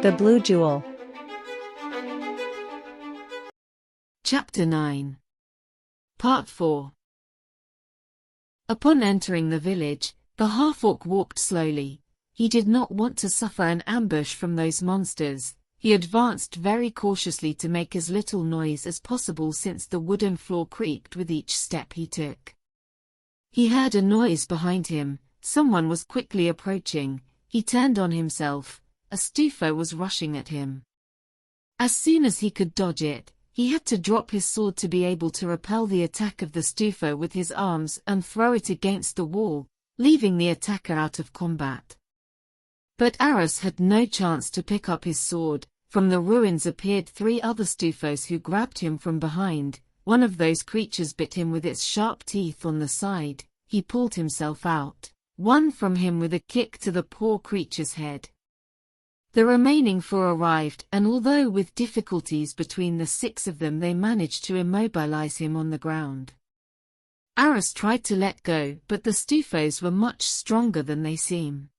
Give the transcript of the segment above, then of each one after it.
The Blue Jewel. Chapter 9. Part 4. Upon entering the village, the half-orc walked slowly. He did not want to suffer an ambush from those monsters. He advanced very cautiously to make as little noise as possible since the wooden floor creaked with each step he took. He heard a noise behind him. Someone was quickly approaching. He turned on himself. A stufo was rushing at him. As soon as he could dodge it, he had to drop his sword to be able to repel the attack of the stufo with his arms and throw it against the wall, leaving the attacker out of combat. But Aris had no chance to pick up his sword. From the ruins appeared 3 other stufos who grabbed him from behind. One of those creatures bit him with its sharp teeth on the side. He pulled himself out, one from him with a kick to the poor creature's head. The remaining 4 arrived, and although with difficulties between the 6 of them they managed to immobilize him on the ground. Aris tried to let go, but the stufos were much stronger than they seem.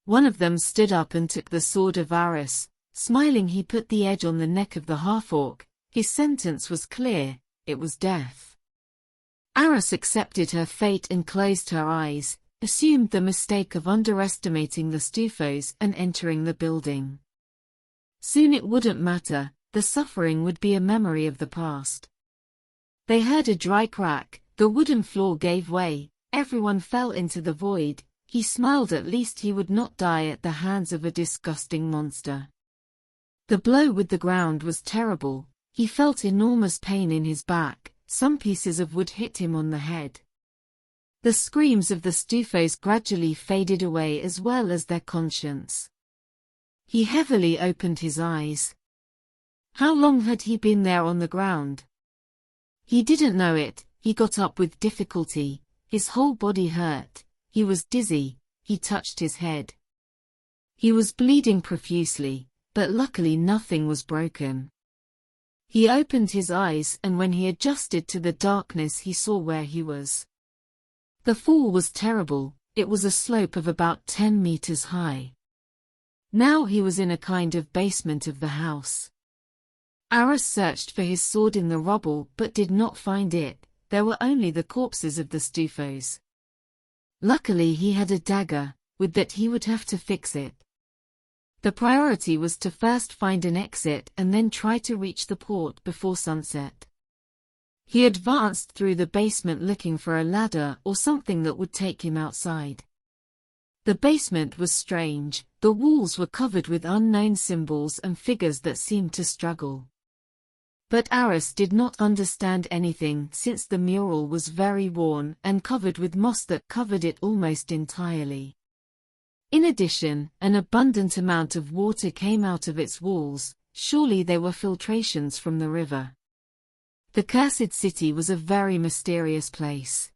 One of them stood up and took the sword of Aris. Smiling, he put the edge on the neck of the half-orc. His sentence was clear: it was death. Aris accepted her fate and closed her eyes, assumed the mistake of underestimating the stufos and entering the building. Soon it wouldn't matter, the suffering would be a memory of the past. They heard a dry crack, the wooden floor gave way, everyone fell into the void. He smiled, at least he would not die at the hands of a disgusting monster. The blow with the ground was terrible. He felt enormous pain in his back. Some pieces of wood hit him on the head. The screams of the stufos gradually faded away, as well as their conscience. He heavily opened his eyes. How long had he been there on the ground? He didn't know it. He got up with difficulty. His whole body hurt. He was dizzy. He touched his head. He was bleeding profusely, but luckily nothing was broken. He opened his eyes, and when he adjusted to the darkness he saw where he was. The fall was terrible. It was a slope of about 10 meters high. Now he was in a kind of basement of the house. Aris searched for his sword in the rubble but did not find it. There were only the corpses of the stufos. Luckily he had a dagger. With that he would have to fix it. The priority was to first find an exit and then try to reach the port before sunset. He advanced through the basement looking for a ladder or something that would take him outside. The basement was strange. The walls were covered with unknown symbols and figures that seemed to struggle. But Aris did not understand anything, since the mural was very worn and covered with moss that covered it almost entirely. In addition, an abundant amount of water came out of its walls. Surely they were filtrations from the river. The cursed city was a very mysterious place.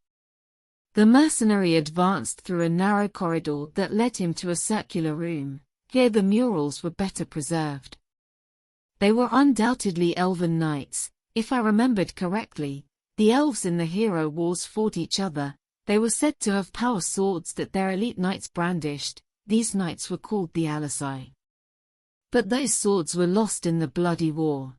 The mercenary advanced through a narrow corridor that led him to a circular room. Here the murals were better preserved. They were undoubtedly elven knights. If I remembered correctly, the elves in the hero wars fought each other. They were said to have power swords that their elite knights brandished. These knights were called the Alisai. But those swords were lost in the bloody war.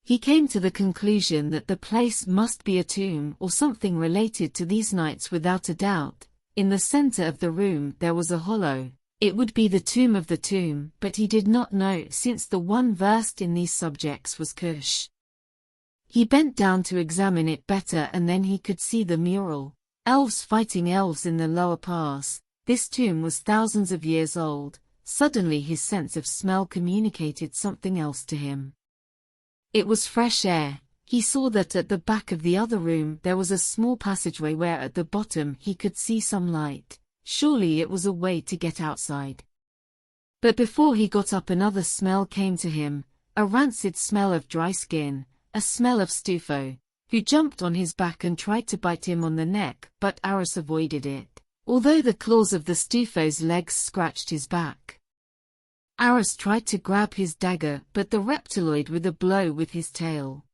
He came to the conclusion that the place must be a tomb or something related to these knights without a doubt. In the center of the room there was a hollow. It would be the tomb of the tomb, but he did not know, since the one versed in these subjects was Kush. He bent down to examine it better, and then he could see the mural. Elves fighting elves in the lower pass. This tomb was thousands of years old. Suddenly his sense of smell communicated something else to him. It was fresh air. He saw that at the back of the other room there was a small passageway where at the bottom he could see some light. Surely it was a way to get outside. But before he got up another smell came to him, a rancid smell of dry skin, a smell of stufo, who jumped on his back and tried to bite him on the neck, but Aris avoided it, although the claws of the stufo's legs scratched his back. Aris tried to grab his dagger, but the reptiloid with a blow with his tail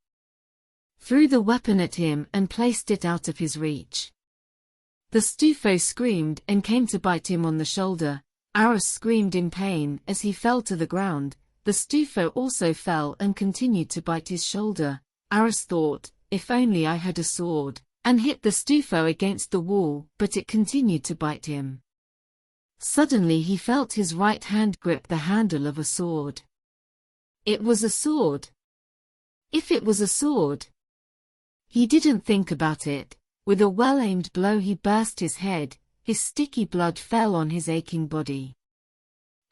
threw the weapon at him and placed it out of his reach. The stufo screamed and came to bite him on the shoulder. Aris screamed in pain as he fell to the ground. The Stufo also fell and continued to bite his shoulder. Aris thought, if only I had a sword, and hit the Stufo against the wall, but it continued to bite him. Suddenly he felt his right hand grip the handle of a sword. It was a sword. If it was a sword. He didn't think about it. With a well-aimed blow he burst his head. His sticky blood fell on his aching body.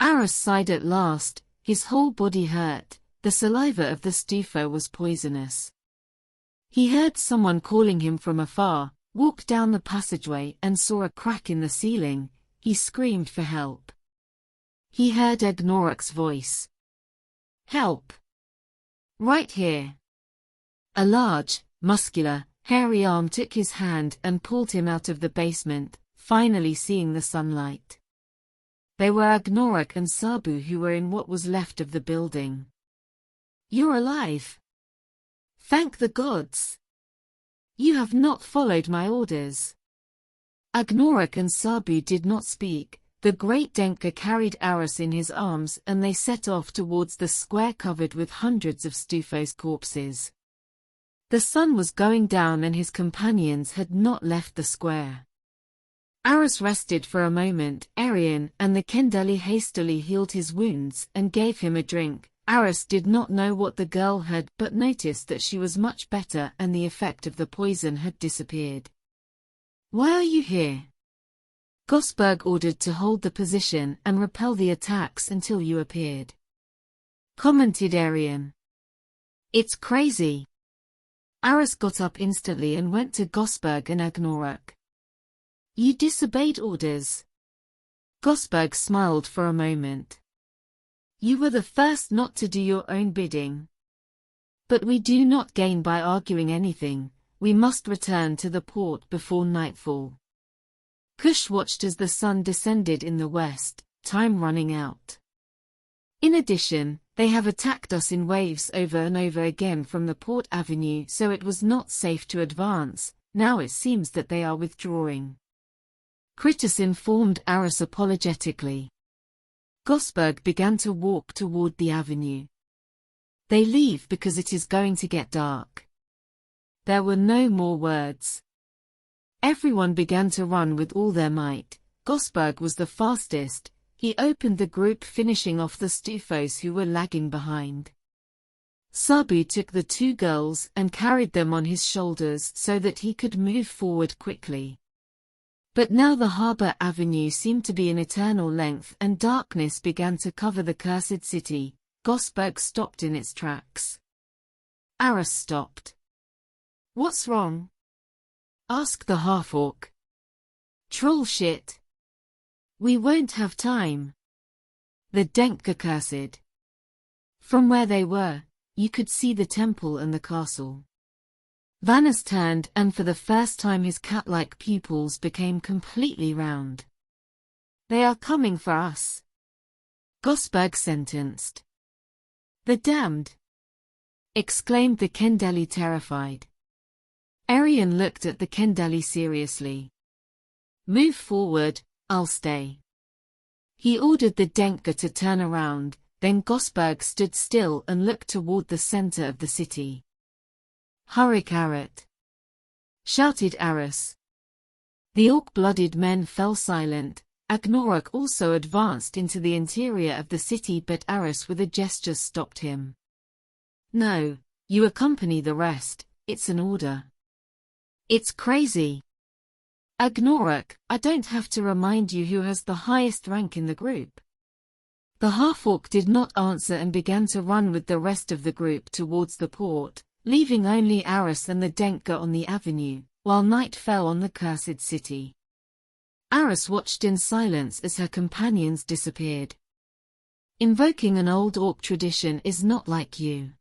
Aris sighed at last. His whole body hurt. The saliva of the Stufo was poisonous. He heard someone calling him from afar, walked down the passageway and saw a crack in the ceiling. He screamed for help. He heard Agnorok's voice. Help! Right here. A large, muscular, hairy arm took his hand and pulled him out of the basement, finally seeing the sunlight. They were Agnorok and Sabu who were in what was left of the building. You're alive. Thank the gods. You have not followed my orders. Agnorok and Sabu did not speak. The great Denka carried Aris in his arms and they set off towards the square covered with hundreds of Stufos' corpses. The sun was going down and his companions had not left the square. Aris rested for a moment. Arian and the Kendali hastily healed his wounds and gave him a drink. Aris did not know what the girl had but noticed that she was much better and the effect of the poison had disappeared. Why are you here? Gosberg ordered to hold the position and repel the attacks until you appeared. Commented Arian. It's crazy. Aris got up instantly and went to Gosberg and Agnorok. You disobeyed orders. Gosberg smiled for a moment. You were the first not to do your own bidding. But we do not gain by arguing anything. We must return to the port before nightfall. Kush watched as the sun descended in the west, time running out. In addition, they have attacked us in waves over and over again from the port avenue, so it was not safe to advance. Now it seems that they are withdrawing. Kritis informed Aris apologetically. Gosberg began to walk toward the avenue. They leave because it is going to get dark. There were no more words. Everyone began to run with all their might. Gosberg was the fastest. He opened the group, finishing off the Stufos who were lagging behind. Sabu took the two girls and carried them on his shoulders so that he could move forward quickly. But now the harbor avenue seemed to be an eternal length and darkness began to cover the cursed city. Gosberg stopped in its tracks. Aris stopped. What's wrong? Asked the half-orc. Troll shit. We won't have time. The Denka cursed. From where they were, you could see the temple and the castle. Vanas turned and for the first time his cat-like pupils became completely round. They are coming for us. Gosberg sentenced. The damned! Exclaimed the Kendali terrified. Arian looked at the Kendali seriously. Move forward, I'll stay. He ordered the Denka to turn around, then Gosberg stood still and looked toward the center of the city. Hurry Carrot! Shouted Aris. The orc-blooded men fell silent. Agnorok also advanced into the interior of the city but Aris with a gesture stopped him. No, you accompany the rest, it's an order. It's crazy. Agnorok, I don't have to remind you who has the highest rank in the group. The half-orc did not answer and began to run with the rest of the group towards the port, leaving only Aris and the Denka on the avenue, while night fell on the cursed city. Aris watched in silence as her companions disappeared. Invoking an old orc tradition is not like you.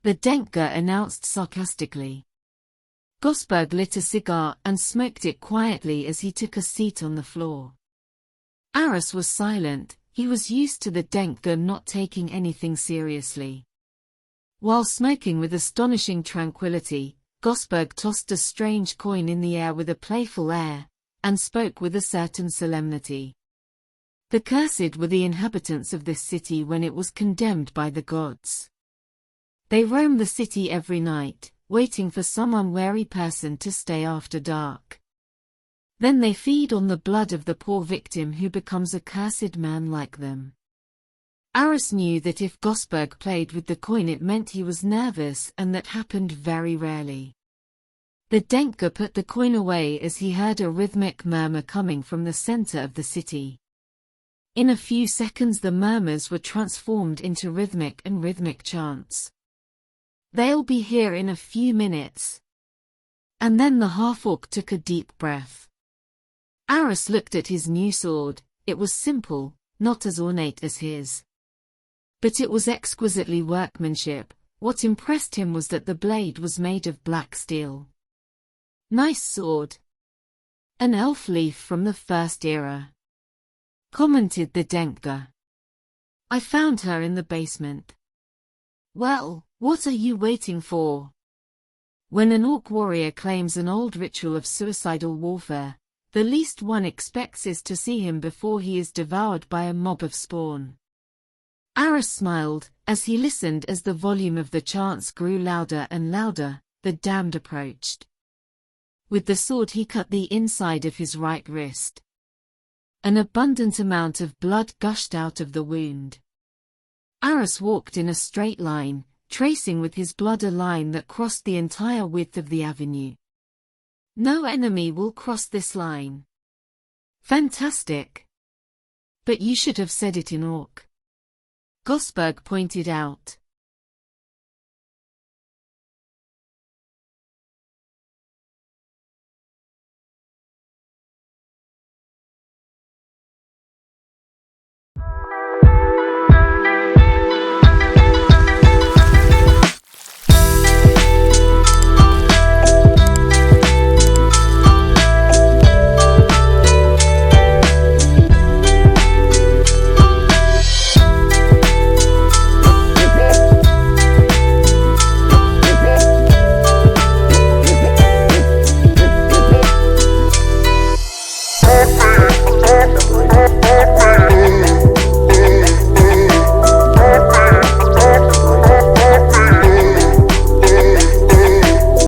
The Denka announced sarcastically. Gosberg lit a cigar and smoked it quietly as he took a seat on the floor. Aris was silent. He was used to the Denka not taking anything seriously. While smoking with astonishing tranquility, Gosberg tossed a strange coin in the air with a playful air, and spoke with a certain solemnity. The cursed were the inhabitants of this city when it was condemned by the gods. They roam the city every night, waiting for some unwary person to stay after dark. Then they feed on the blood of the poor victim who becomes a cursed man like them. Aris knew that if Gosberg played with the coin it meant he was nervous, and that happened very rarely. The Denka put the coin away as he heard a rhythmic murmur coming from the center of the city. In a few seconds the murmurs were transformed into rhythmic chants. "They'll be here in a few minutes." And then the half-orc took a deep breath. Aris looked at his new sword. It was simple, not as ornate as his. But it was exquisitely workmanship. What impressed him was that the blade was made of black steel. "Nice sword. An elf leaf from the first era," commented the Denka. "I found her in the basement." "Well, what are you waiting for?" When an orc warrior claims an old ritual of suicidal warfare, the least one expects is to see him before he is devoured by a mob of spawn. Aris smiled, as he listened as the volume of the chants grew louder and louder. The damned approached. With the sword he cut the inside of his right wrist. An abundant amount of blood gushed out of the wound. Aris walked in a straight line, tracing with his blood a line that crossed the entire width of the avenue. "No enemy will cross this line." "Fantastic. But you should have said it in orc," Gosberg pointed out.